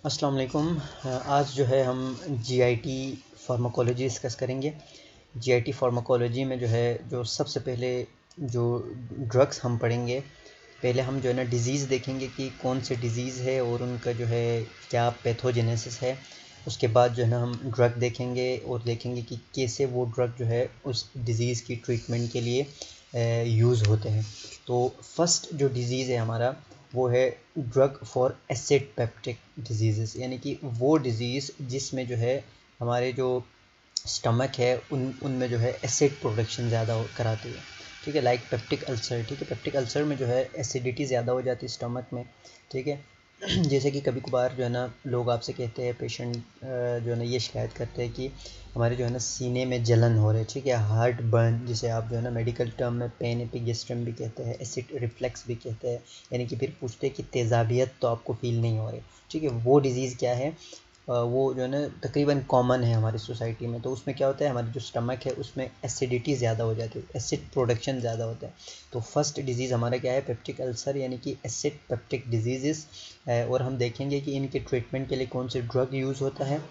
अस्सलाम वालेकुम। आज जो है हम जीआईटी फार्माकोलॉजी डिस्कस करेंगे। जीआईटी फार्माकोलॉजी में जो है जो सबसे पहले जो ड्रग्स हम पढ़ेंगे, पहले हम जो है ना डिज़ीज़ देखेंगे कि कौन से डिज़ीज़ है और उनका जो है क्या पैथोजेनेसिस है। उसके बाद जो है ना हम ड्रग देखेंगे और देखेंगे कि कैसे वो ड्रग जो है उस डिज़ीज़ की ट्रीटमेंट के लिए यूज़ होते हैं। तो फर्स्ट जो डिज़ीज़ है हमारा वो है drug for acid peptic disease, यानी कि वो डिज़ीज़ जिसमें जो है हमारे जो स्टमक है उनमें जो है एसिड प्रोडक्शन ज़्यादा कराती है। ठीक है, लाइक पेप्टिक अल्सर। ठीक है, पेप्टिक अल्सर में जो है एसिडिटी ज़्यादा हो जाती है स्टमक में। ठीक है, जैसे कि कभी कभार जो है ना लोग आपसे कहते हैं, पेशेंट जो है ना ये शिकायत करते हैं कि हमारे जो है ना सीने में जलन हो रही है। ठीक है, हार्ट बर्न, जिसे आप जो है ना मेडिकल टर्म में पेन एपिगेस्ट्रम भी कहते हैं, एसिड रिफ्लेक्स भी कहते हैं, यानी कि फिर पूछते हैं कि तेज़ाबियत तो आपको फील नहीं हो रही। ठीक है, वो डिज़ीज़ क्या है, वो जो है ना तकरीबन कॉमन है हमारी सोसाइटी में। तो उसमें क्या होता है, हमारी जो स्टमक है उसमें एसिडिटी ज़्यादा हो जाती है, एसिड प्रोडक्शन ज़्यादा होता है। तो फर्स्ट डिज़ीज़ हमारा क्या है, पेप्टिक अल्सर, यानी कि एसिड पेप्टिक डिजीज़ है। और हम देखेंगे कि इनके ट्रीटमेंट के लिए कौन से ड्रग यूज़ होता है।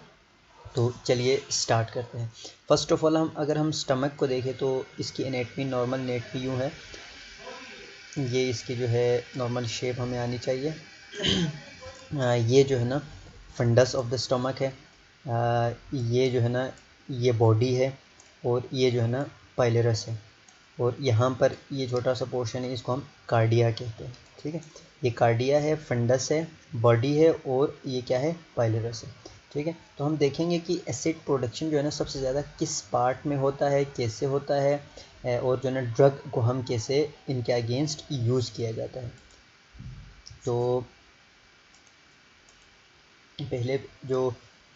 तो चलिए स्टार्ट करते हैं। फ़र्स्ट ऑफ़ ऑल अगर हम स्टमक को देखें तो इसकी एनेटमी, नॉर्मल एनेटमी यूँ है। ये इसकी जो है नॉर्मल शेप हमें आनी चाहिए। ये जो है ना फंडस ऑफ द स्टमक है। ये जो है ना ये बॉडी है, और ये जो है ना पाइलरस है, और यहाँ पर ये छोटा सा पोर्शन है, इसको हम कार्डिया कहते हैं। ठीक है, ये कार्डिया है, फंडस है, बॉडी है, और ये क्या है, पाइलरस है। ठीक है, तो हम देखेंगे कि एसिड प्रोडक्शन जो है ना सबसे ज़्यादा किस पार्ट में होता है, कैसे होता है, और जो है ना ड्रग को हम कैसे इनके अगेंस्ट यूज़ किया जाता है। तो पहले जो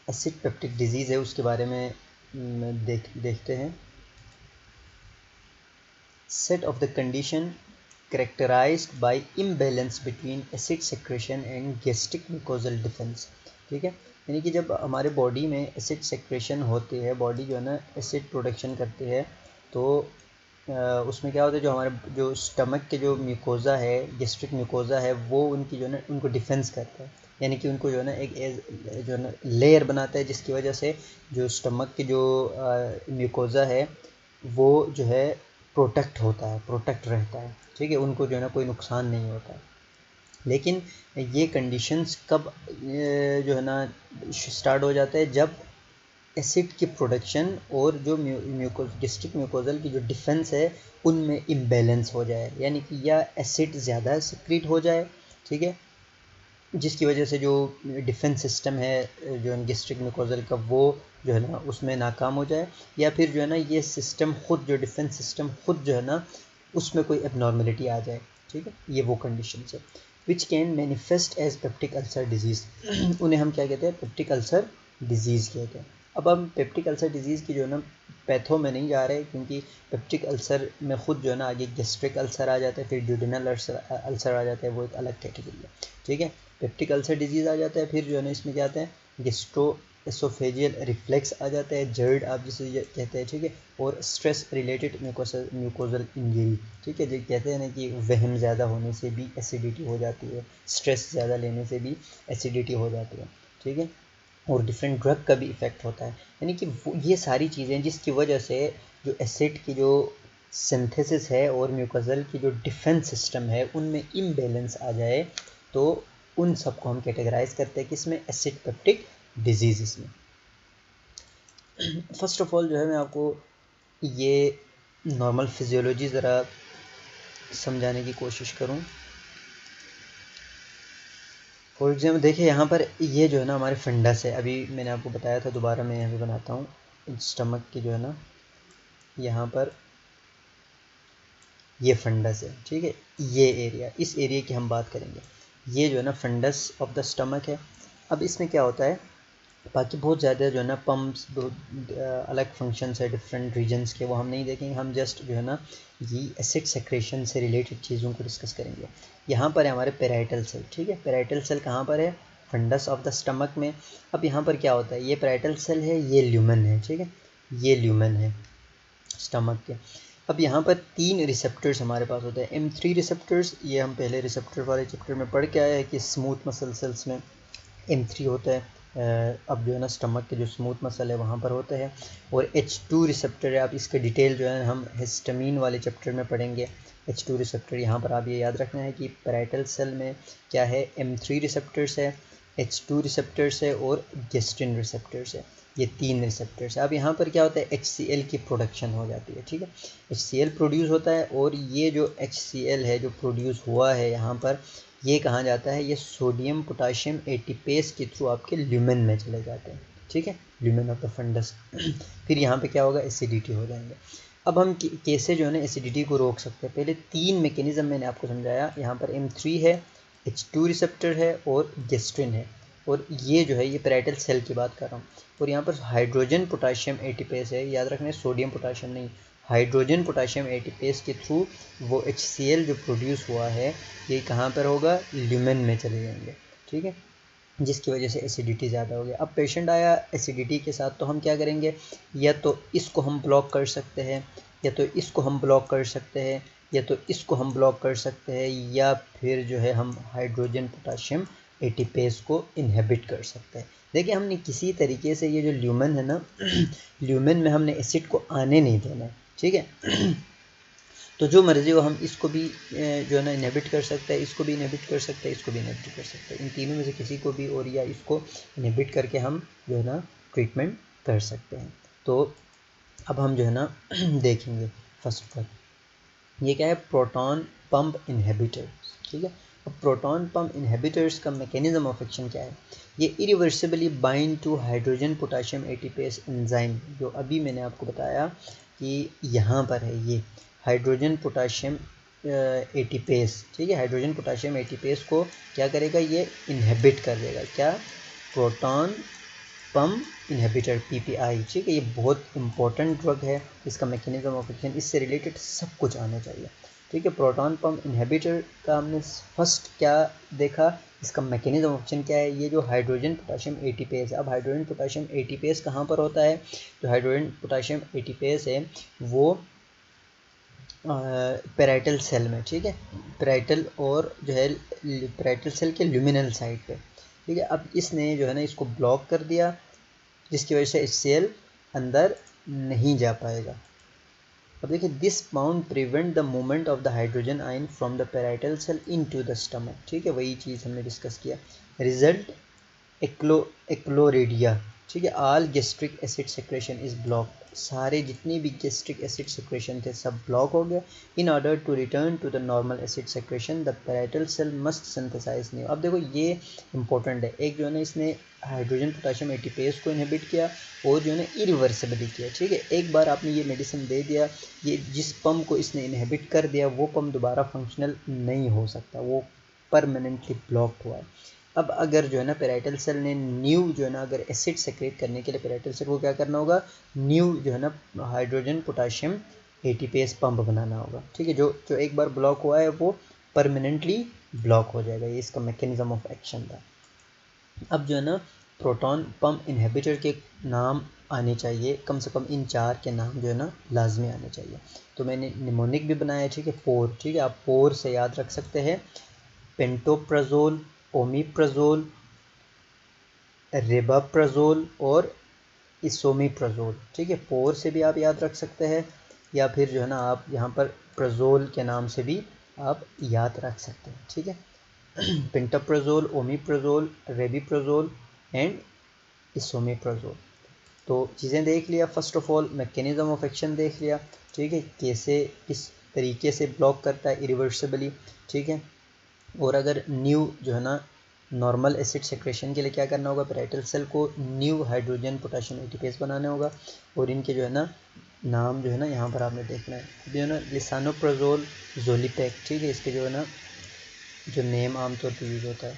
एसिड पेप्टिक डिजीज़ है उसके बारे में देखते हैं। Set of the condition characterized by imbalance between acid secretion and gastric mucosal defense। ठीक है, यानी कि जब हमारे बॉडी में एसिड सेक्रेशन होती है, बॉडी जो है ना एसिड प्रोडक्शन करती है, तो उसमें क्या होता है, जो हमारे जो स्टमक के जो म्यूकोज़ा है, गैस्ट्रिक म्यूकोज़ा है, वो उनकी जो है ना उनको डिफेंस करता है, यानी कि उनको जो है ना एक जो है ना लेयर बनाता है, जिसकी वजह से जो स्टमक की जो म्यूकोज़ा है वो जो है प्रोटेक्ट होता है, प्रोटेक्ट रहता है। ठीक है, उनको जो है ना कोई नुकसान नहीं होता है। लेकिन ये कंडीशंस कब जो है ना स्टार्ट हो जाता है, जब एसिड की प्रोडक्शन और जो गैस्ट्रिक म्यूकोजल की जो डिफेंस है उनमें इम्बैलेंस हो जाए, यानी कि या एसिड ज़्यादा सिक्रीट हो जाए। ठीक है, जिसकी वजह से जो डिफेंस सिस्टम है जो गैस्ट्रिक म्यूकोजल का, वो जो है ना उसमें नाकाम हो जाए, या फिर जो है ना ये सिस्टम खुद, जो डिफेंस सिस्टम खुद जो है ना उसमें कोई एबनॉर्मलिटी आ जाए। ठीक है, ये वो कंडीशन है which can manifest as peptic ulcer disease. उन्हें हम क्या कहते हैं, पेप्टिक अल्सर डिजीज़ कहते हैं। अब हम पेप्टिक अल्सर डिजीज़ की जो है ना पैथो में नहीं जा रहे, क्योंकि पेप्टिक अल्सर में खुद जो है ना आगे गैस्ट्रिक अल्सर आ जाता है, फिर ड्यूडेनल अल्सर आ जाता है, वो एक अलग कैटेगरी है। ठीक है, पेप्टिक अल्सर डिजीज़ आ जाता है, फिर जो है ना इसमें क्या आता है, गेस्ट्रो एसोफेजियल रिफ्लेक्स आ जाता है, जर्ड आप जिसे कहते हैं। ठीक है, और स्ट्रेस रिलेटेड म्यूकोजल इंजरी। ठीक है, जो कहते हैं ना कि वहम ज़्यादा होने से भी एसिडिटी हो जाती है, स्ट्रेस ज़्यादा लेने से भी एसिडिटी हो जाती है। ठीक है, और डिफरेंट ड्रग का भी इफ़ेक्ट होता है, यानी कि ये सारी चीज़ें जिसकी वजह से जो एसिड की जो सिंथेसिस है और म्यूकोजल की जो डिफेंस सिस्टम है उनमें इम्बैलेंस आ जाए, तो उन सबको हम कैटेगराइज करते हैं किसमें, एसिड पेप्टिक डिजीज़ में। फर्स्ट ऑफ ऑल जो है मैं आपको ये नॉर्मल फिजियोलॉजी ज़रा समझाने की कोशिश करूं। फॉर एग्जाम्पल देखिए, यहाँ पर ये जो है ना हमारे फंडस है, अभी मैंने आपको बताया था, दोबारा मैं यहाँ पे बनाता हूँ स्टमक की जो है ना, यहाँ पर ये फंडस है। ठीक है, ये एरिया, इस एरिया की हम बात करेंगे। ये जो है ना फंडस ऑफ द स्टमक है। अब इसमें क्या होता है, बाकी बहुत ज़्यादा जो है ना पम्प्स, अलग फंक्शंस है डिफरेंट रीजन्स के, वो हम नहीं देखेंगे। हम जस्ट जो है ना ये एसिड सेक्रेशन से रिलेटेड चीज़ों को डिस्कस करेंगे। यहाँ पर है हमारे पेराइटल सेल। ठीक है, पेराइटल सेल कहाँ पर है, फंडस ऑफ द स्टमक में। अब यहाँ पर क्या होता है, ये पेराइटल सेल है, ये ल्यूमन है। ठीक है, ये ल्यूमन है स्टमक के। अब यहाँ पर 3 रिसेप्टर्स हमारे पास होते हैं, M3 रिसेप्टर्स। ये हम पहले रिसेप्टर वाले चैप्टर में पढ़ के आए हैं कि स्मूथ मसल सेल्स में M3 होता है, अब जो है ना स्टमक के जो स्मूथ मसल है वहाँ पर होता है, और H2 रिसेप्टर है। आप इसका डिटेल जो है हम हिस्टामिन वाले चैप्टर में पढ़ेंगे। H2 रिसेप्टर, यहाँ पर आप ये याद रखना है कि पैराइटल सेल में क्या है, M3 रिसेप्टर्स है, H2 रिसेप्टर्स है और गेस्ट्रिन रिसेप्टर्स है, ये 3 रिसेप्टर्स है। अब यहाँ पर क्या होता है, HCl की प्रोडक्शन हो जाती है, ठीक है, HCl प्रोड्यूस होता है, और ये जो HCl है जो प्रोड्यूस हुआ है यहाँ पर, ये कहाँ जाता है, ये सोडियम पोटाशियम एटीपेस के थ्रू आपके ल्यूमेन में चले जाते हैं, ठीक है, ल्यूमेन ऑफ द फंडस। फिर यहाँ पे क्या होगा, एसिडिटी हो जाएंगे। अब हम कैसे जो है ना एसिडिटी को रोक सकते हैं, पहले 3 मैकेनिज्म मैंने आपको समझाया। यहाँ पर M3 है, H2 रिसेप्टर है और गेस्ट्रिन है, और ये जो है ये पैराइटल सेल की बात कर रहा हूँ। और यहाँ पर हाइड्रोजन पोटाशियम एटीपेस है, याद रखना है सोडियम पोटाशियम नहीं, हाइड्रोजन पोटाशियम एटीपेस के थ्रू वो HCl जो प्रोड्यूस हुआ है ये कहाँ पर होगा, ल्यूमेन में चले जाएंगे, ठीक है, जिसकी वजह से एसिडिटी ज़्यादा हो गया। अब पेशेंट आया एसिडिटी के साथ, तो हम क्या करेंगे, या तो इसको हम ब्लॉक कर सकते हैं, या तो इसको हम ब्लॉक कर सकते हैं, या तो इसको हम ब्लॉक कर सकते हैं, या फिर जो है हम हाइड्रोजन पोटाशियम एटीपेस को इनहिबिट कर सकते हैं। देखिए हमने किसी तरीके से ये जो ल्यूमेन है ना ल्यूमेन में हमने एसिड को आने नहीं देना, ठीक है। तो जो मर्जी हो हम इसको भी जो है ना इनहिबिट कर सकते हैं, इसको भी इनहिबिट कर सकते हैं, इसको भी इनहिबिट कर सकते हैं, इन तीनों में से किसी को भी, और या इसको इनहिबिट करके हम जो है ना ट्रीटमेंट कर सकते हैं। तो अब हम जो है ना देखेंगे फर्स्ट ऑफ ऑल ये क्या है, प्रोटॉन पंप इनहिबिटर्स, ठीक है। अब प्रोटॉन पंप इनहिबिटर्स का मैकेनिज्म ऑफ एक्शन क्या है, ये irreversibly bind to hydrogen potassium ATPase enzyme, जो अभी मैंने आपको बताया कि यहाँ पर है ये हाइड्रोजन पोटाशियम एटीपेस, ठीक है, हाइड्रोजन पोटाशियम एटीपेस को क्या करेगा, ये इनहिबिट कर देगा, क्या, प्रोटॉन पंप इनहिबिटर PPI, ठीक है, ये बहुत इंपॉर्टेंट ड्रग है, इसका मैकेनिज्म ऑफ एक्शन, इससे रिलेटेड सब कुछ आना चाहिए, ठीक है। प्रोटॉन पंप इनहिबिटर का हमने फर्स्ट क्या देखा, इसका मैकेनिज्म ऑफ एक्शन क्या है, ये जो हाइड्रोजन पोटाशियम एटीपेस है। अब हाइड्रोजन पोटाशियम एटीपेस कहाँ पर होता है, जो हाइड्रोजन पोटाशियम एटीपेस है वो पैराइटल सेल में, ठीक है, पैराइटल और जो है पैराइटल सेल के ल्यूमिनल साइड पे, ठीक है। अब इसने जो है ना इसको ब्लॉक कर दिया, जिसकी वजह से HCl अंदर नहीं जा पाएगा। अब देखिए this bound prevent the movement of the hydrogen ion from the parietal cell into the stomach, ठीक है, वही चीज़ हमने डिस्कस किया। रिजल्ट एक्लोरेडिया, ठीक है, all gastric acid secretion is blocked, सारे जितने भी गैस्ट्रिक एसिड सेक्रेशन थे सब ब्लॉक हो गए। In order to return to the normal acid secretion the parietal cell must synthesise new. अब देखो ये इंपॉर्टेंट है, एक जो है ना इसने हाइड्रोजन पोटाशियम एटीपेस को इनहिबिट किया और जो है ना इरिवर्सिबली किया, ठीक है, एक बार आपने ये मेडिसिन दे दिया, ये जिस पम्प को इसने इनहिबिट कर दिया वो पम्प दोबारा फंक्शनल नहीं हो सकता, वो परमानेंटली ब्लॉक्ड हुआ है। अब अगर जो है ना पैराइटल सेल ने न्यू जो है ना अगर एसिड सेक्रेट करने के लिए पैराइटल सेल को क्या करना होगा, न्यू जो है ना हाइड्रोजन पोटाशियम एटीपेस पंप बनाना होगा, ठीक है, जो जो एक बार ब्लॉक हुआ है वो परमानेंटली ब्लॉक हो जाएगा, ये इसका मैकेनिज्म ऑफ एक्शन था। अब जो है ना प्रोटॉन पंप इनहिबिटर के नाम आने चाहिए, कम से कम इन 4 के नाम जो है ना लाजमी आने चाहिए। तो मैंने निमोनिक भी बनाया, ठीक है, पोर, ठीक है, आप पोर से याद रख सकते हैं, पेंटोप्राजोल, ओमिप्राजोल, रेबाप्राजोल और इसोमिप्राजोल, ठीक है, पोर से भी आप याद रख सकते हैं, या फिर जो है ना आप यहाँ पर प्राजोल के नाम से भी आप याद रख सकते हैं, ठीक है। Pantoprazole, omeprazole, rabeprazole and esomeprazole. तो चीज़ें देख लिया, first of all mechanism of action देख लिया, ठीक है, कैसे किस तरीके से ब्लॉक करता है इरिवर्सिबली, ठीक है। और अगर न्यू जो है ना नॉर्मल एसिड सेक्रेशन के लिए क्या करना होगा, पैराइटल सेल को न्यू हाइड्रोजन पोटाशियम एटीपेस बनाने होगा, और इनके जो है ना नाम जो है ना यहाँ पर आपने देखना है, जो है ना लिसानोप्राजोल, जोलिपेक, ठीक है, इसके जो है ना जो नेम आमतौर पर यूज़ होता है,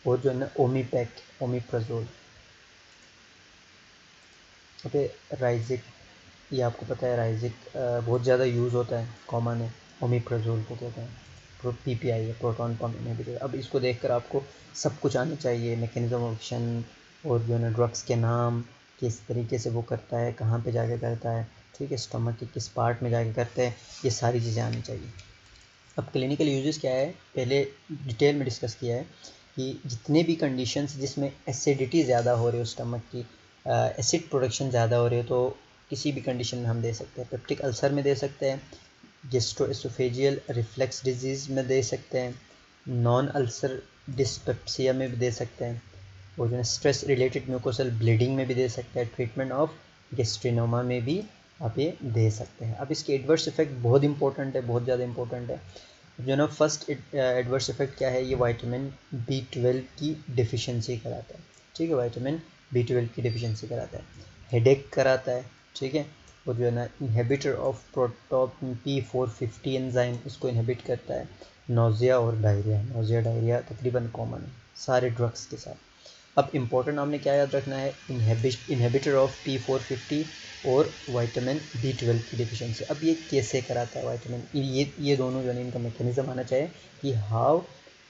और जो है ना ओमीपैक, ओमिप्राजोल, ओके, राइजिक, ये आपको पता है राइजिक बहुत ज़्यादा यूज़ होता है, कॉमन है, ओमिप्राजोल को कहते हैं, PPI है, प्रोटॉन पंप इनहिबिटर। अब इसको देखकर आपको सब कुछ आना चाहिए, मैकेनिज्म ऑफ एक्शन और जो है ना ड्रग्स के नाम, किस तरीके से वो करता है, कहाँ पे जाके करता है, ठीक है, स्टमक के किस पार्ट में जाके करते हैं, ये सारी चीज़ें आनी चाहिए। अब क्लिनिकल यूजेस क्या है, पहले डिटेल में डिस्कस किया है। कि जितने भी कंडीशंस जिसमें एसिडिटी ज़्यादा हो रही हो, स्टमक की एसिड प्रोडक्शन ज़्यादा हो रही हो, तो किसी भी कंडीशन में हम दे सकते हैं। पेप्टिक अल्सर में दे सकते हैं, गैस्ट्रोएसोफेजियल रिफ्लक्स डिजीज़ में दे सकते हैं, नॉन अल्सर डिस्पेप्सिया में भी दे सकते हैं, और जो है स्ट्रेस रिलेटेड म्यूकोसल ब्लीडिंग में भी दे सकते हैं। ट्रीटमेंट ऑफ गैस्ट्रिनोमा में भी आप ये दे सकते हैं। अब इसके एडवर्स इफेक्ट बहुत इंपॉर्टेंट है, बहुत ज़्यादा इंपॉर्टेंट है। जो ना फर्स्ट एडवर्स इफेक्ट क्या है, ये विटामिन B12 की डिफिशिएंसी कराता है। ठीक है, विटामिन B12 की डिफिशिएंसी कराता है, हेडेक कराता है। ठीक है, और जो है ना inhibitor of proton P450 enzyme इसको इनहिबिट करता है। नोज़िया और डायरिया, नोज़िया डायरिया तकरीबन कॉमन है सारे ड्रग्स के साथ। अब इम्पोर्टेंट आपने क्या याद रखना है, इनहिबिटर ऑफ P450 और विटामिन B12 की डिफिशिएंसी। अब ये कैसे कराता है विटामिन, ये दोनों जो है इनका मैकेनिज्म आना चाहिए कि how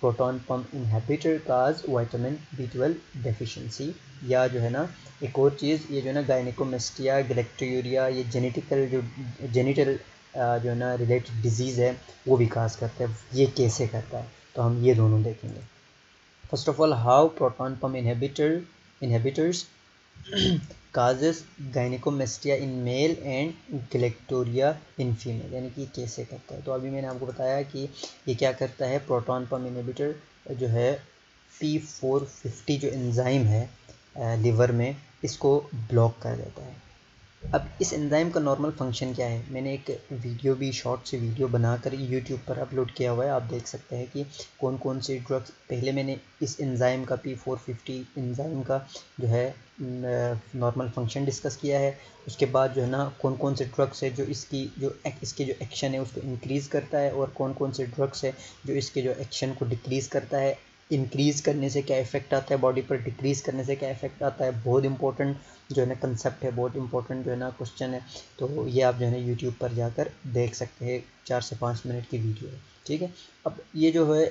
proton pump inhibitor cause vitamin B12 deficiency. या जो है ना एक और चीज़, ये जो है ना गायनिकोमेस्टिया, गैलेक्टोयूरिया, ये जेनेटिकल जो है ना रिलेटेड डिजीज़ है वो विकास करता है। ये कैसे करता है, तो हम ये दोनों देखेंगे। First of all, how proton pump inhibitors causes gynecomastia in male and galactorrhea in female, यानी कि कैसे करता है। तो अभी मैंने आपको बताया कि ये क्या करता है, प्रोटॉन पम्प इनहिबिटर जो है P450 जो एंजाइम है लिवर में, इसको ब्लॉक कर देता है। अब इस एंजाइम का नॉर्मल फंक्शन क्या है, मैंने एक वीडियो भी शॉर्ट से वीडियो बनाकर यूट्यूब पर अपलोड किया हुआ है, आप देख सकते हैं कि कौन कौन से ड्रग्स। पहले मैंने इस एंजाइम का P450 एंजाइम का जो है नॉर्मल फंक्शन डिस्कस किया है। उसके बाद जो है ना कौन कौन से ड्रग्स है जो इसके जो एक्शन है उसको इंक्रीज़ करता है, और कौन कौन से ड्रग्स है जो इसके जो एक्शन को डिक्रीज़ करता है। इंक्रीज़ करने से क्या इफेक्ट आता है बॉडी पर, डिक्रीज़ करने से क्या इफेक्ट आता है। बहुत इंपॉर्टेंट जो है ना कंसेप्ट है, बहुत इंपॉर्टेंट जो है ना क्वेश्चन है। तो ये आप जो है ना यूट्यूब पर जाकर देख सकते हैं, 4 से 5 मिनट की वीडियो है। ठीक है, अब ये जो है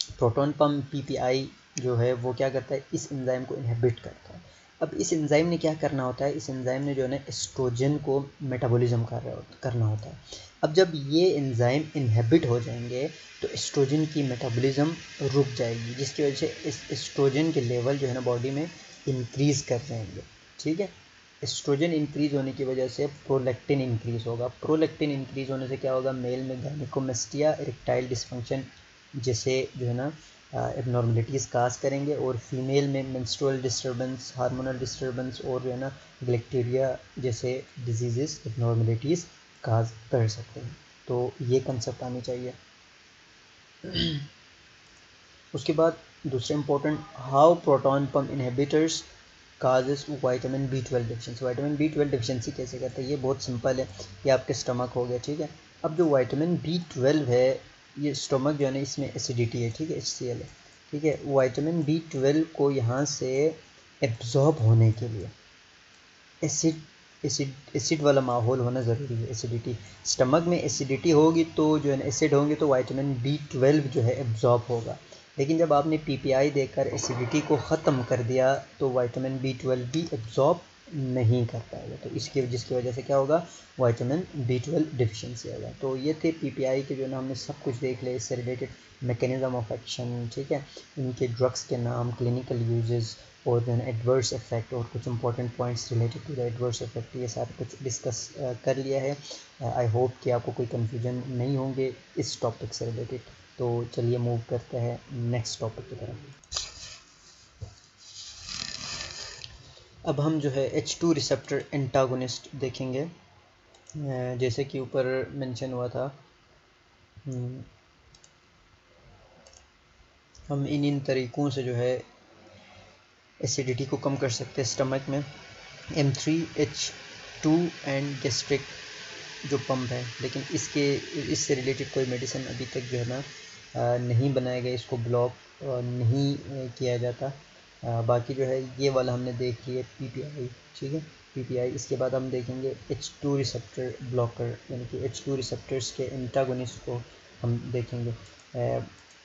प्रोटॉन पम्प PPI जो है वो क्या करता है, इस एंजाइम को इनहिबिट करता है। अब इस एंजाइम ने क्या करना होता है, इस एंजाइम ने जो है ना एस्ट्रोजन को मेटाबॉलिज्म करना होता है। अब जब ये एंजाइम इनहिबिट हो जाएंगे तो एस्ट्रोजन की मेटाबॉलिज्म रुक जाएगी, जिसकी वजह से इस एस्ट्रोजन के लेवल जो है ना बॉडी में इंक्रीज़ कर जाएंगे। ठीक है, एस्ट्रोजन इंक्रीज़ होने की वजह से प्रोलैक्टिन इंक्रीज़ होगा। प्रोलैक्टिन इंक्रीज़ होने से क्या होगा, मेल में गायनिकोमेस्टिया, इरेक्टाइल डिस्फंक्शन जैसे जो है ना एबनॉर्मलिटीज़ काज करेंगे, और फीमेल में मेंस्ट्रुअल डिस्टर्बेंस, हार्मोनल डिस्टर्बेंस, और जो है ना गैलेक्टेरिया जैसे डिजीज़ एबनॉर्मलिटीज़ काज कर सकते हैं। तो ये कंसेप्ट आनी चाहिए। उसके बाद दूसरा important, how proton pump inhibitors causes vitamin B12 deficiency. Vitamin B12 deficiency कैसे करते हैं, ये बहुत सिंपल है। ये आपके स्टमक हो गया। ठीक है, अब जो विटामिन B12 है, ये स्टमक जो है ना इसमें एसिडिटी है। ठीक है, HCl है। ठीक है, विटामिन B12 को यहाँ से एब्जॉर्ब होने के लिए एसिड वाला माहौल होना ज़रूरी है। एसिडिटी, स्टमक में एसिडिटी होगी तो जो है ना एसिड होंगे तो विटामिन B12 जो है एब्जॉर्ब होगा। लेकिन जब आपने PPI देकर एसिडिटी को ख़त्म कर दिया तो विटामिन B12 भी एब्जॉर्ब नहीं कर पाएगा, तो जिसकी वजह से क्या होगा, विटामिन B12 डिफिशिएंसी होगा। तो ये थे PPI के जो है ना हमने सब कुछ देख लिया, इससे रिलेटेड मैकेनिज्म ऑफ एक्शन। ठीक है, इनके ड्रग्स के नाम, क्लिनिकल यूजेस, और जो है एडवर्स इफेक्ट, और कुछ important points related to the adverse effect, ये सारा कुछ डिस्कस कर लिया है। आई होप कि आपको कोई कन्फ्यूजन नहीं होंगे इस टॉपिक से रिलेटेड। तो चलिए मूव करते हैं नेक्स्ट टॉपिक की तरफ। अब हम जो है H2 रिसेप्टर एंटागोनिस्ट देखेंगे। जैसे कि ऊपर मेंशन हुआ था, हम इन तरीक़ों से जो है एसिडिटी को कम कर सकते हैं स्टमक में। M3H2 एंड गैस्ट्रिक जो पंप है, लेकिन इससे रिलेटेड कोई मेडिसिन अभी तक जो है ना नहीं बनाया गया, इसको ब्लॉक नहीं किया जाता। बाकी जो है ये वाला हमने देख लिया PPI। ठीक है, PPI। इसके बाद हम देखेंगे H2 रिसेप्टर ब्लॉकर, यानी कि H2 रिसेप्टर्स के एंटागोनिस्ट को हम देखेंगे।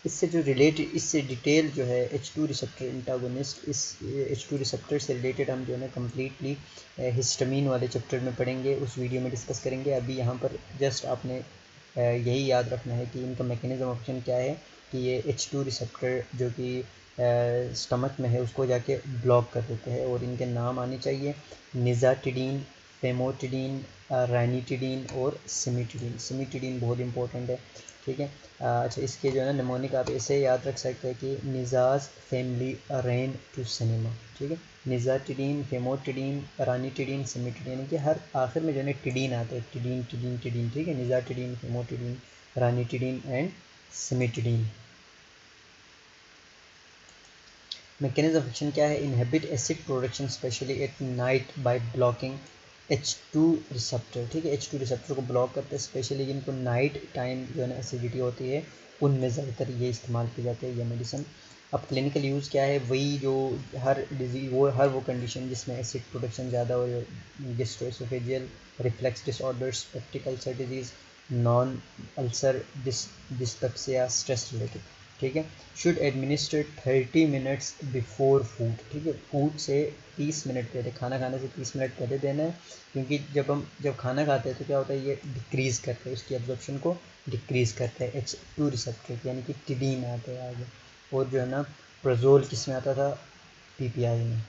इससे डिटेल जो है H2 रिसेप्टर एंटागोनिस्ट, इस H2 रिसेप्टर से रिलेटेड हम जो है ना कम्प्लीटली हिस्टामीन वाले चैप्टर में पढ़ेंगे, उस वीडियो में डिस्कस करेंगे। अभी यहाँ पर जस्ट आपने यही याद रखना है कि इनका मैकेनिज्म ऑफ एक्शन क्या है, कि ये H2 रिसेप्टर जो कि स्टमक में है उसको जाके ब्लॉक कर देते हैं। और इनके नाम आने चाहिए निज़ाटिडीन, फेमोटिडीन, रैनिटिडीन और सिमिटिडीन। सिमिटिडीन बहुत इंपॉर्टेंट है, ठीक है। अच्छा, इसके जो है ना निमोनिक आप ऐसे याद रख सकते हैं कि निज़ाज फैमिली रेन टू सिनेमा, ठीक है। निज़ाटिडीन, फेमोटिडीन, रानिटिडीन, सिमिटिडीन, यानी कि हर आखिर में जो है ना टिडीन आता है, टिडीन टिडीन टिडीन, ठीक है। Nizatidine, famotidine, ranitidine and cimetidine. Mechanism of action क्या है? Inhibit acid production especially at night by blocking H2 receptor, ठीक है। H2 रिसेप्टर को ब्लॉक करते हैं स्पेशली जिनको नाइट टाइम जो है ना एसिडिटी होती है, उनमें ज़्यादातर ये इस्तेमाल की जाती है ये मेडिसिन। अब क्लिनिकल यूज़ क्या है? वही जो हर डिजीज, वो हर वो कंडीशन जिसमें एसिड प्रोडक्शन ज़्यादा हो, gastro-oesophageal reflex disorders, peptic ulcer disease, non ulcer dyspepsia, stress related, ठीक है। Should administer 30 minutes before food, ठीक है। फूड से 30 मिनट पहले, खाना खाने से 30 मिनट पहले देना है, क्योंकि जब खाना खाते हैं तो क्या होता है, ये डिक्रीज़ करते हैं, उसकी एब्जॉर्प्शन को डिक्रीज़ करते हैं H2 रिसेप्टर, यानी कि टिडीन आते हैं आगे। और जो है ना प्रोजोल किस में आता था? PPI में,